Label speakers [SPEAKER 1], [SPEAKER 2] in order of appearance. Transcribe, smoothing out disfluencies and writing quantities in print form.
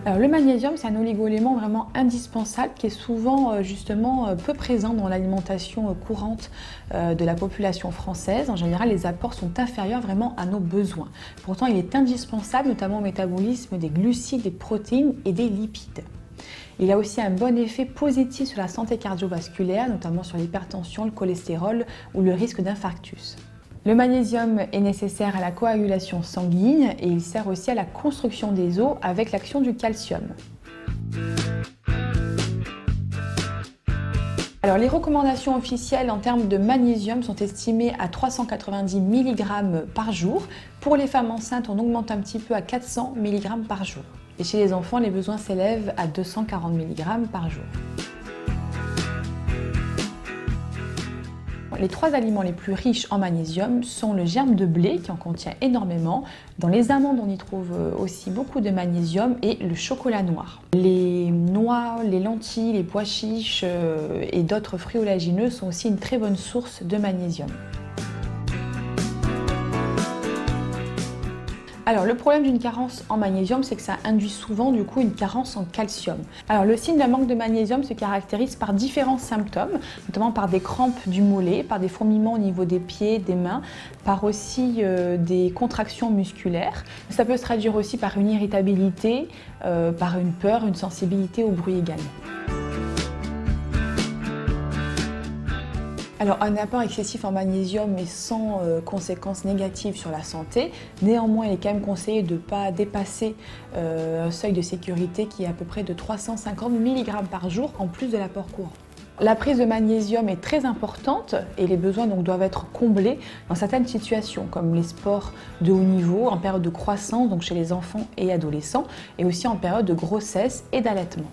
[SPEAKER 1] Alors, le magnésium, c'est un oligo-élément vraiment indispensable qui est souvent justement peu présent dans l'alimentation courante de la population française. En général, les apports sont inférieurs vraiment à nos besoins. Pourtant, il est indispensable notamment au métabolisme des glucides, des protéines et des lipides. Il a aussi un bon effet positif sur la santé cardiovasculaire, notamment sur l'hypertension, le cholestérol ou le risque d'infarctus. Le magnésium est nécessaire à la coagulation sanguine et il sert aussi à la construction des os avec l'action du calcium. Alors, les recommandations officielles en termes de magnésium sont estimées à 390 mg par jour. Pour les femmes enceintes, on augmente un petit peu à 400 mg par jour. Et chez les enfants, les besoins s'élèvent à 240 mg par jour. Les 3 aliments les plus riches en magnésium sont le germe de blé qui en contient énormément, dans les amandes on y trouve aussi beaucoup de magnésium et le chocolat noir. Les noix, les lentilles, les pois chiches et d'autres fruits oléagineux sont aussi une très bonne source de magnésium. Alors, le problème d'une carence en magnésium, c'est que ça induit souvent du coup une carence en calcium. Alors, le signe d'un manque de magnésium se caractérise par différents symptômes, notamment par des crampes du mollet, par des fourmillements au niveau des pieds, des mains, par aussi des contractions musculaires. Ça peut se traduire aussi par une irritabilité, par une peur, une sensibilité au bruit également. Alors, un apport excessif en magnésium est sans conséquences négatives sur la santé. Néanmoins, il est quand même conseillé de ne pas dépasser un seuil de sécurité qui est à peu près de 350 mg par jour en plus de l'apport courant. La prise de magnésium est très importante et les besoins donc doivent être comblés dans certaines situations comme les sports de haut niveau, en période de croissance, donc chez les enfants et adolescents, et aussi en période de grossesse et d'allaitement.